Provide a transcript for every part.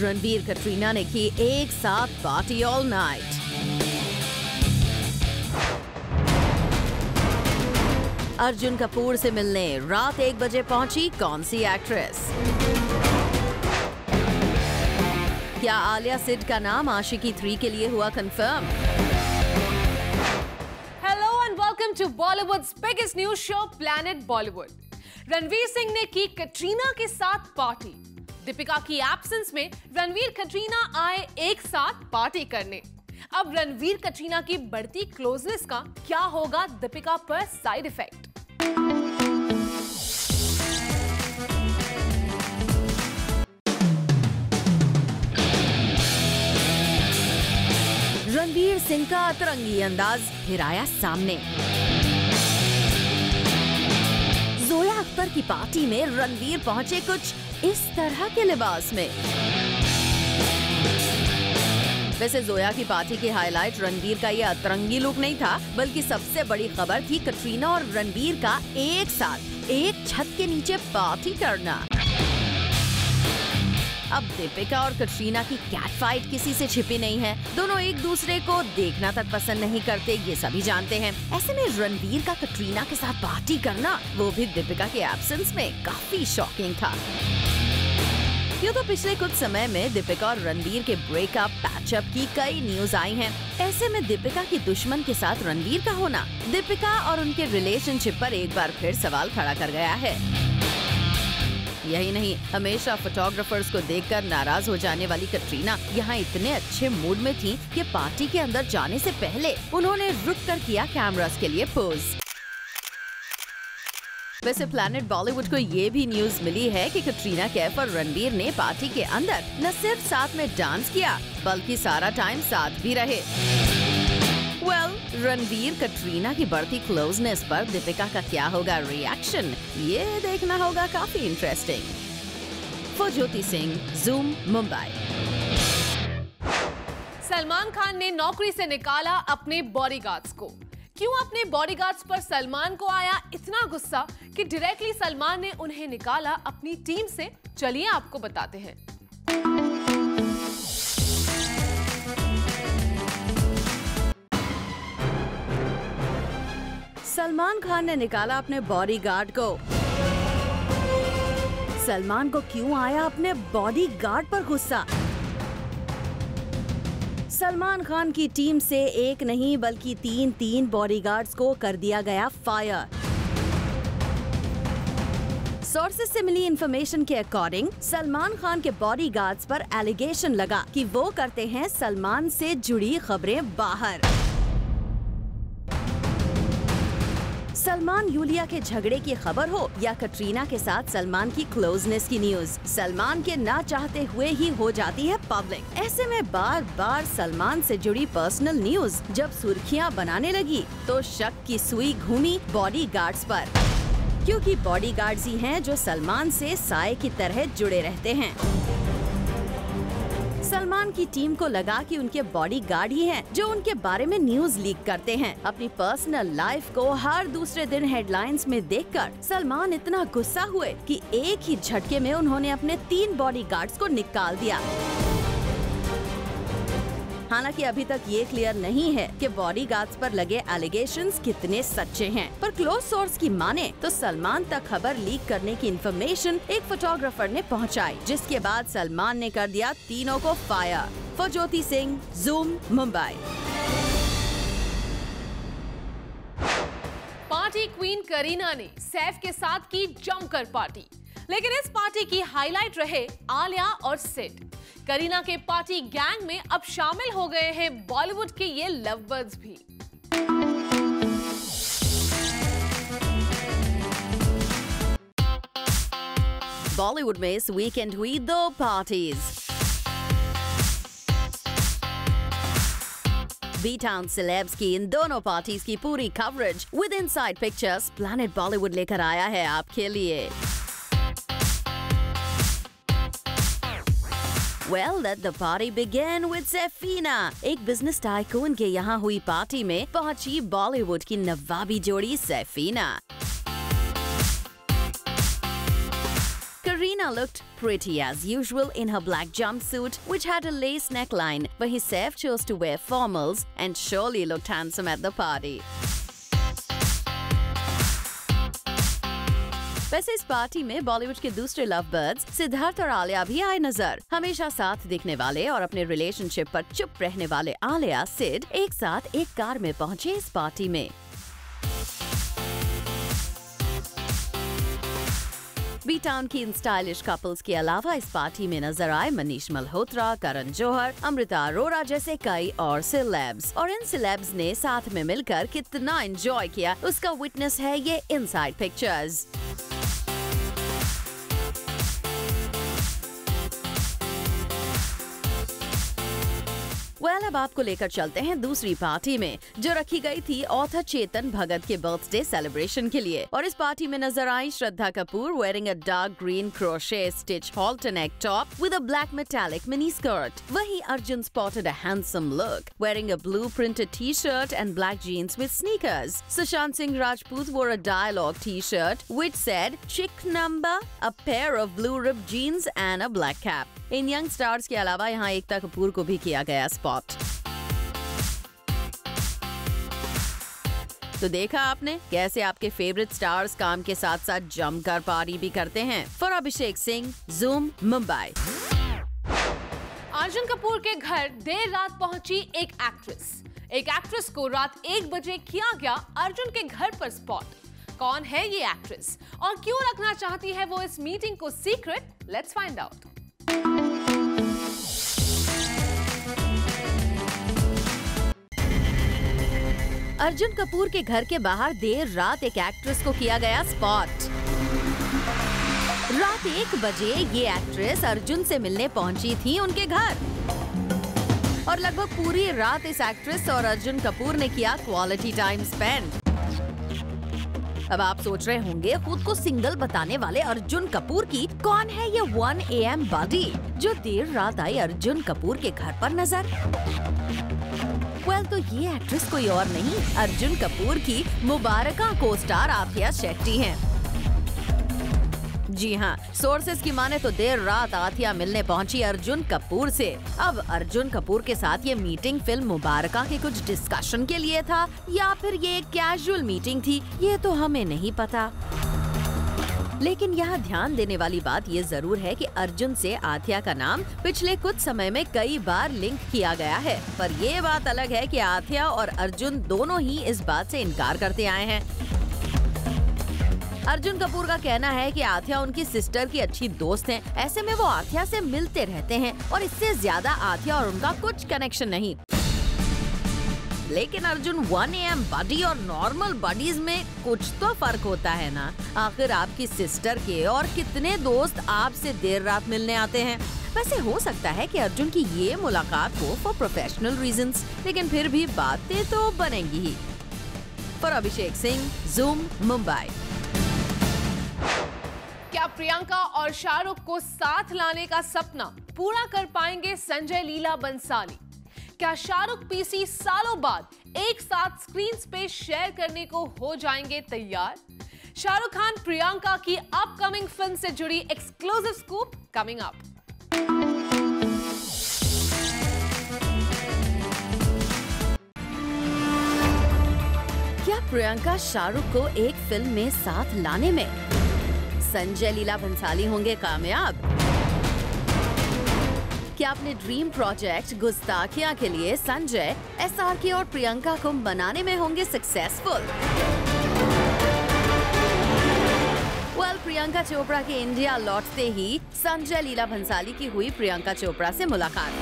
रणवीर कटरीना ने की एक साथ party all night. Arjun Kapoor से मिलने रात 1 बजे पहुंची कौन सी एक्ट्रेस? क्या आलिया सिड का नाम आशिकी 3 के लिए हुआ confirm? Hello and welcome to Bollywood's biggest news show planet Bollywood. Ranveer Singh ने की कटरीना के साथ पार्टी। दीपिका की एब्सेंस में रणवीर कटरीना आए एक साथ पार्टी करने। अब रणवीर कटरीना की बढ़ती क्लोजनेस का क्या होगा दीपिका पर साइड इफेक्ट? रणवीर सिंह का अतरंगी अंदाज फिर आया सामने। जोया अख्तर की पार्टी में रणवीर पहुंचे कुछ इस तरह के लिबास में। वैसे जोया की पार्टी की हाईलाइट रणवीर का ये अतरंगी लुक नहीं था, बल्कि सबसे बड़ी खबर थी कटरीना और रणवीर का एक साथ एक छत के नीचे पार्टी करना। अब दीपिका और कटरीना की कैट फाइट किसी से छिपी नहीं है। दोनों एक दूसरे को देखना तक पसंद नहीं करते, ये सभी जानते हैं। ऐसे में रणवीर का कटरीना के साथ पार्टी करना, वो भी दीपिका के एब्सेंस में, काफी शॉकिंग था। यूँ तो पिछले कुछ समय में दीपिका और रणवीर के ब्रेकअप, पैचअप की कई न्यूज आई हैं। ऐसे में दीपिका की दुश्मन के साथ रणवीर का होना दीपिका और उनके रिलेशनशिप पर एक बार फिर सवाल खड़ा कर गया है। यही नहीं, हमेशा फोटोग्राफर्स को देखकर नाराज हो जाने वाली कटरीना यहाँ इतने अच्छे मूड में थी कि पार्टी के अंदर जाने से पहले उन्होंने रुक कर किया कैमरास के लिए पोज। वैसे प्लैनेट बॉलीवुड को ये भी न्यूज मिली है कि कटरीना कैफ और रणवीर ने पार्टी के अंदर न सिर्फ साथ में डांस किया, बल्कि सारा टाइम साथ भी रहे। रणवीर कटरीना की बढ़ती क्लोजनेस पर दीपिका का क्या होगा रिएक्शन, ये देखना होगा काफी interesting. For Jyoti Singh, zoom, Mumbai. Salman Khan ने नौकरी से निकाला अपने बॉडीगार्ड्स को। क्यों अपने बॉडीगार्ड्स पर सलमान को आया इतना गुस्सा कि डायरेक्टली सलमान ने उन्हें निकाला अपनी टीम से? चलिए आपको बताते हैं। सलमान खान ने निकाला अपने बॉडीगार्ड को। सलमान को क्यों आया अपने बॉडीगार्ड पर गुस्सा? सलमान खान की टीम से एक नहीं बल्कि तीन बॉडीगार्ड्स को कर दिया गया फायर। सोर्सेस से मिली इंफॉर्मेशन के अकॉर्डिंग सलमान खान के बॉडीगार्ड्स पर एलिगेशन लगा कि वो करते हैं सलमान से जुड़ी खबरें बाहर। सलमान यूलिया के झगड़े की खबर हो या कटरीना के साथ सलमान की क्लोजनेस की न्यूज, सलमान के ना चाहते हुए ही हो जाती है पब्लिक। ऐसे में बार बार सलमान से जुड़ी पर्सनल न्यूज जब सुर्खियां बनाने लगी तो शक की सुई घूमी बॉडीगार्ड्स पर, क्योंकि बॉडीगार्ड्स ही हैं जो सलमान से साए की तरह जुड़े रहते हैं। सलमान की टीम को लगा कि उनके बॉडीगार्ड ही हैं जो उनके बारे में न्यूज लीक करते हैं। अपनी पर्सनल लाइफ को हर दूसरे दिन हेडलाइंस में देखकर सलमान इतना गुस्सा हुए कि एक ही झटके में उन्होंने अपने 3 बॉडीगार्ड्स को निकाल दिया। हालांकि अभी तक ये क्लियर नहीं है कि बॉडीगार्ड्स पर लगे एलिगेशंस कितने सच्चे हैं, पर क्लोज सोर्स की माने तो सलमान तक खबर लीक करने की इन्फॉर्मेशन एक फोटोग्राफर ने पहुंचाई, जिसके बाद सलमान ने कर दिया तीनों को fire. For Jyoti Singh, zoom, Mumbai. Party queen Kareena ने सैफ के साथ की जमकर पार्टी, लेकिन इस पार्टी की हाईलाइट रहे आलिया और सिड। करीना के पार्टी गैंग में अब शामिल हो गए हैं बॉलीवुड के ये लवबर्ड्स भी। बॉलीवुड में इस वीकेंड हुई 2 पार्टीज। बी-टाउन सेलेब्स की इन दोनों पार्टीज की पूरी coverage with inside pictures planet Bollywood लेकर आया है आपके लिए। Well, let the party begin with Safina। एक बिजनेस टाइकून के यहाँ हुई पार्टी में पहुंची बॉलीवुड की नवाबी जोड़ी Saifeena. Kareena looked pretty as usual in her black jumpsuit, which had a lace neckline, वहीं Saif chose to wear formals and surely looked handsome at the party. वैसे इस पार्टी में बॉलीवुड के दूसरे लव बर्ड्स सिद्धार्थ और आलिया भी आए नजर। हमेशा साथ दिखने वाले और अपने रिलेशनशिप पर चुप रहने वाले आलिया सिड एक साथ एक कार में पहुंचे इस पार्टी में। बी टाउन की इन स्टाइलिश कपल्स के अलावा इस पार्टी में नजर आए मनीष मल्होत्रा, करण जौहर, अमृता अरोरा जैसे कई और सेलेब्स। और इन सेलेब्स ने साथ में मिलकर कितना एंजॉय किया उसका विटनेस है ये इनसाइड पिक्चर्स। अब आपको लेकर चलते हैं दूसरी पार्टी में जो रखी गई थी ऑथर चेतन भगत के बर्थडे सेलिब्रेशन के लिए। और इस पार्टी में नजर आई Shraddha Kapoor wearing a dark green crochet stitch halter neck top with a black metallic mini skirt. वहीं Arjun spotted a handsome look wearing a blue printed t-shirt and black jeans with sneakers. Sushant Singh Rajput wore a dialogue t-shirt which said chick number, a pair of blue ribbed jeans and a black cap. In young stars के अलावा यहाँ एकता कपूर को भी किया गया spot. तो देखा आपने कैसे आपके फेवरेट स्टार्स काम के साथ साथ जमकर पार्टी भी करते हैं। For Abhishek Singh, Zoom, Mumbai. अर्जुन कपूर के घर देर रात पहुंची एक एक्ट्रेस को रात 1 बजे किया गया अर्जुन के घर पर स्पॉट। कौन है ये एक्ट्रेस और क्यों रखना चाहती है वो इस मीटिंग को secret? Let's find out. Arjun Kapoor के घर के बाहर देर रात एक एक्ट्रेस को किया गया स्पॉट। रात 1 बजे ये एक्ट्रेस अर्जुन से मिलने पहुंची थी उनके घर और लगभग पूरी रात इस एक्ट्रेस और अर्जुन कपूर ने किया क्वालिटी टाइम स्पेंड। अब आप सोच रहे होंगे खुद को सिंगल बताने वाले अर्जुन कपूर की कौन है ये 1 AM बॉडी जो देर रात आई अर्जुन कपूर के घर पर नजर। तो ये एक्ट्रेस कोई और नहीं अर्जुन कपूर की मुबारका को स्टार आथिया शेट्टी हैं। जी हाँ, सोर्सेस की माने तो देर रात आथिया मिलने पहुंची अर्जुन कपूर से। अब अर्जुन कपूर के साथ ये मीटिंग फिल्म मुबारका के कुछ डिस्कशन के लिए था या फिर ये एक कैजुअल मीटिंग थी, ये तो हमें नहीं पता। लेकिन यहाँ ध्यान देने वाली बात ये जरूर है कि अर्जुन से आथिया का नाम पिछले कुछ समय में कई बार लिंक किया गया है, पर ये बात अलग है कि आथिया और अर्जुन दोनों ही इस बात से इनकार करते आए हैं। अर्जुन कपूर का कहना है कि आथिया उनकी सिस्टर की अच्छी दोस्त हैं, ऐसे में वो आथिया से मिलते रहते हैं और इससे ज्यादा आथिया और उनका कुछ कनेक्शन नहीं। लेकिन अर्जुन 1 AM बडी और नॉर्मल बडीज में कुछ तो फर्क होता है ना। आखिर आपकी सिस्टर के और कितने दोस्त आपसे देर रात मिलने आते हैं। वैसे हो सकता है कि अर्जुन की ये मुलाकात हो फॉर प्रोफेशनल रीजंस, लेकिन फिर भी बातें तो बनेंगी ही। For Abhishek Singh, Zoom, Mumbai. क्या प्रियंका और शाहरुख को साथ लाने का सपना पूरा कर पाएंगे संजय लीला बंसाली? क्या शाहरुख पीसी सालों बाद एक साथ स्क्रीन पे शेयर करने को हो जाएंगे तैयार? शाहरुख खान प्रियंका की अपकमिंग फिल्म से जुड़ी एक्सक्लूसिव स्कूप कमिंग अप। क्या प्रियंका शाहरुख को एक फिल्म में साथ लाने में संजय लीला भंसाली होंगे कामयाब? क्या अपने ड्रीम प्रोजेक्ट गुस्ताखिया के लिए संजय, SRK और प्रियंका को बनाने में होंगे सक्सेसफुल? प्रियंका चोपड़ा के इंडिया लौटते ही संजय लीला भंसाली की हुई प्रियंका चोपड़ा से मुलाकात।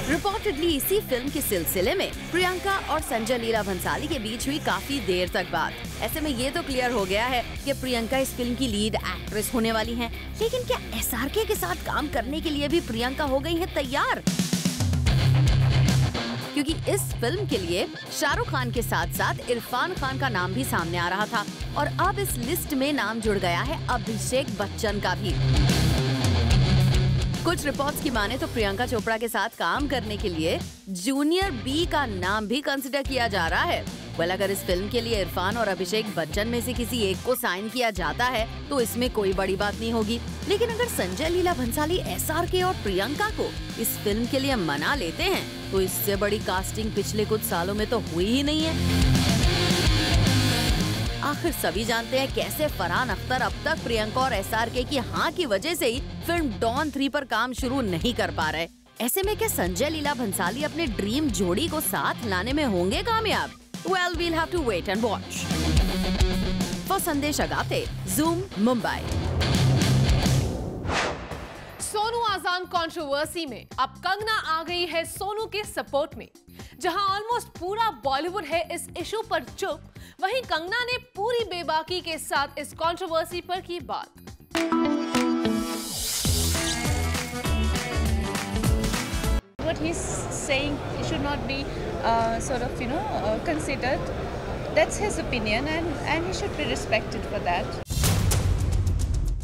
रिपोर्टेडली इसी फिल्म के सिलसिले में प्रियंका और संजय लीला भंसाली के बीच हुई काफी देर तक बात। ऐसे में ये तो क्लियर हो गया है कि प्रियंका इस फिल्म की लीड एक्ट्रेस होने वाली हैं। लेकिन क्या SRK के साथ काम करने के लिए भी प्रियंका हो गई है तैयार? क्योंकि इस फिल्म के लिए शाहरुख खान के साथ साथ इरफान खान का नाम भी सामने आ रहा था और अब इस लिस्ट में नाम जुड़ गया है अभिषेक बच्चन का भी। कुछ रिपोर्ट्स की माने तो प्रियंका चोपड़ा के साथ काम करने के लिए जूनियर B का नाम भी कंसिडर किया जा रहा है। वेल, अगर इस फिल्म के लिए इरफान और अभिषेक बच्चन में से किसी एक को साइन किया जाता है तो इसमें कोई बड़ी बात नहीं होगी, लेकिन अगर संजय लीला भंसाली, SRK और प्रियंका को इस फिल्म के लिए मना लेते हैं तो इससे बड़ी कास्टिंग पिछले कुछ सालों में तो हुई ही नहीं है। आखिर सभी जानते हैं कैसे फरहान अख्तर अब तक प्रियंका और SRK की हाँ की वजह से ही फिल्म डॉन 3 पर काम शुरू नहीं कर पा रहे। ऐसे में क्या संजय लीला भंसाली अपने ड्रीम जोड़ी को साथ लाने में होंगे कामयाब? Well, we'll have to wait and watch. For संदेश अगाते, Zoom, मुंबई। सोनू आजान कंट्रोवर्सी में अब कंगना आ गई है सोनू के सपोर्ट में। जहां ऑलमोस्ट पूरा बॉलीवुड है इस इशू पर चुप, वहीं कंगना ने पूरी बेबाकी के साथ इस कंट्रोवर्सी पर की बात। What he's saying should not be considered. That's his opinion and he should be respected for that.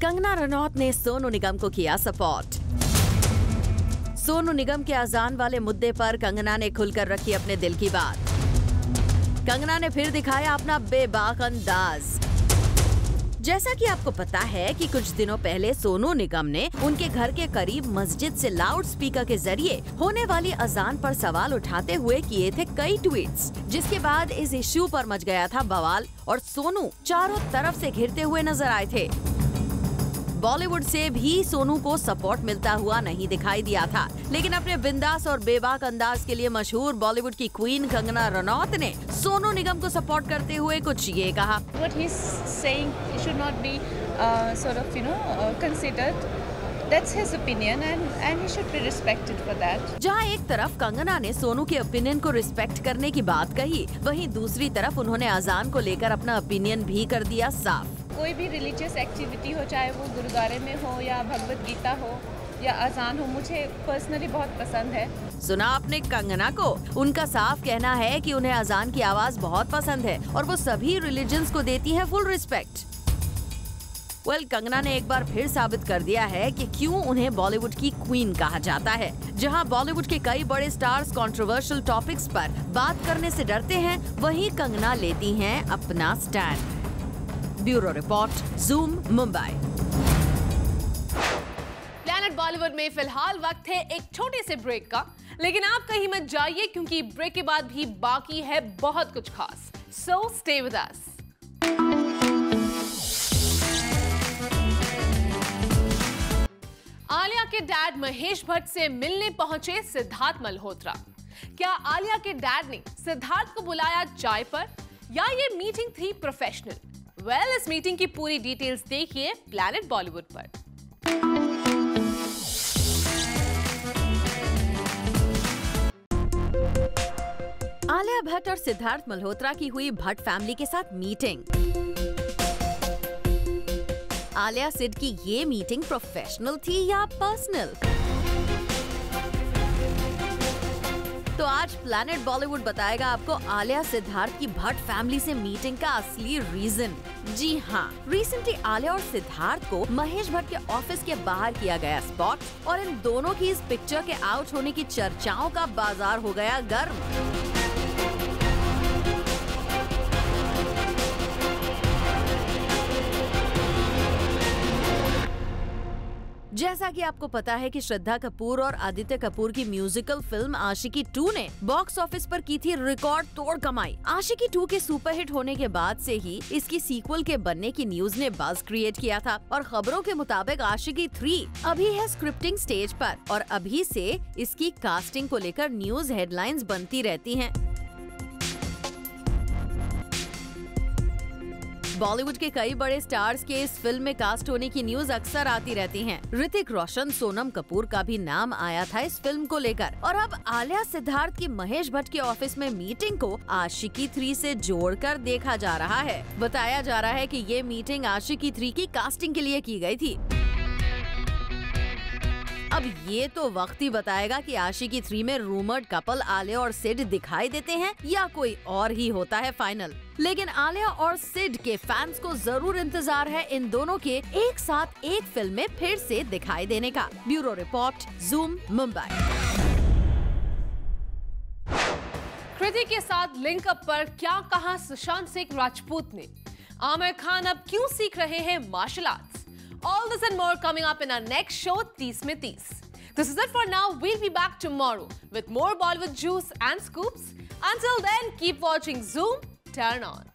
Kangana Ranaut ने सोनू निगम को किया सपोर्ट। सोनू निगम के अजान वाले मुद्दे पर कंगना ने खुलकर रखी अपने दिल की बात। कंगना ने फिर दिखाया अपना बेबाक अंदाज। जैसा कि आपको पता है कि कुछ दिनों पहले सोनू निगम ने उनके घर के करीब मस्जिद से लाउड स्पीकर के जरिए होने वाली अजान पर सवाल उठाते हुए किए थे कई ट्वीट्स, जिसके बाद इस इश्यू पर मच गया था बवाल और सोनू चारों तरफ से घिरते हुए नजर आए थे। बॉलीवुड से भी सोनू को सपोर्ट मिलता हुआ नहीं दिखाई दिया था, लेकिन अपने बिंदास और बेबाक अंदाज के लिए मशहूर बॉलीवुड की क्वीन कंगना रनौत ने सोनू निगम को सपोर्ट करते हुए कुछ ये कहा। What he's saying should not be considered. That's his opinion and he should be respected for that. जहाँ एक तरफ कंगना ने सोनू के ओपिनियन को रिस्पेक्ट करने की बात कही, वहीं दूसरी तरफ उन्होंने अजान को लेकर अपना ओपिनियन भी कर दिया साफ। कोई भी रिलीजियस एक्टिविटी हो, चाहे वो गुरुद्वारे में हो या भगवत गीता हो या अजान हो, मुझे पर्सनली बहुत पसंद है। सुना आपने कंगना को? उनका साफ कहना है कि उन्हें अजान की आवाज बहुत पसंद है और वो सभी रिलीजन्स को देती है फुल रिस्पेक्ट। वेल, कंगना ने एक बार फिर साबित कर दिया है कि क्यों उन्हें बॉलीवुड की क्वीन कहा जाता है। जहां बॉलीवुड के कई बड़े स्टार्स कंट्रोवर्शियल टॉपिक्स पर बात करने से डरते हैं, वहीं कंगना लेती हैं अपना stand. Bureau report, Zoom, Mumbai. Planet Bollywood में फिलहाल वक्त है एक छोटे से ब्रेक का, लेकिन आप कहीं मत जाइए क्योंकि ब्रेक के बाद भी बाकी है बहुत कुछ खास। So stay with us. Alia के डैड महेश भट्ट से मिलने पहुंचे सिद्धार्थ मल्होत्रा। क्या आलिया के डैड ने सिद्धार्थ को बुलाया चाय पर या ये मीटिंग थी प्रोफेशनल? वेल, इस मीटिंग की पूरी डिटेल्स देखिए प्लैनेट बॉलीवुड पर। आलिया भट्ट और सिद्धार्थ मल्होत्रा की हुई भट्ट फैमिली के साथ मीटिंग। आलिया सिड की ये मीटिंग प्रोफेशनल थी या पर्सनल? तो आज प्लैनेट बॉलीवुड बताएगा आपको आलिया सिद्धार्थ की भट्ट फैमिली से मीटिंग का असली रीजन। जी हाँ, रिसेंटली आलिया और सिद्धार्थ को महेश भट्ट के ऑफिस के बाहर किया गया स्पॉट और इन दोनों की इस पिक्चर के आउट होने की चर्चाओं का बाजार हो गया गर्म। जैसा कि आपको पता है कि श्रद्धा कपूर और आदित्य कपूर की म्यूजिकल फिल्म आशिकी 2 ने बॉक्स ऑफिस पर की थी रिकॉर्ड तोड़ कमाई। आशिकी 2 के सुपरहिट होने के बाद से ही इसकी सीक्वल के बनने की न्यूज ने बज़ क्रिएट किया था और खबरों के मुताबिक आशिकी 3 अभी है स्क्रिप्टिंग स्टेज पर और अभी से इसकी कास्टिंग को लेकर न्यूज हेडलाइंस बनती रहती हैं। बॉलीवुड के कई बड़े स्टार्स के इस फिल्म में कास्ट होने की न्यूज अक्सर आती रहती हैं। ऋतिक रोशन, सोनम कपूर का भी नाम आया था इस फिल्म को लेकर और अब आलिया सिद्धार्थ की महेश भट्ट के ऑफिस में मीटिंग को आशिकी 3 से जोड़कर देखा जा रहा है। बताया जा रहा है कि ये मीटिंग आशिकी 3 की कास्टिंग के लिए की गई थी। अब ये तो वक्त ही बताएगा कि आशिकी 3 में रूमर्ड कपल आलिया और सिड दिखाई देते हैं या कोई और ही होता है फाइनल। लेकिन आलिया और सिड के फैंस को जरूर इंतजार है इन दोनों के एक साथ एक फिल्म में फिर से दिखाई देने का। Bureau report, Zoom, Mumbai. Kriti के साथ लिंक अप पर क्या कहा सुशांत सिंह राजपूत ने? आमिर खान अब क्यों सीख रहे हैं martial arts? All this and more coming up in our next show, 30 में 30. This is it for now. We'll be back tomorrow with more Bollywood juice and scoops. Until then, keep watching Zoom. Turn on.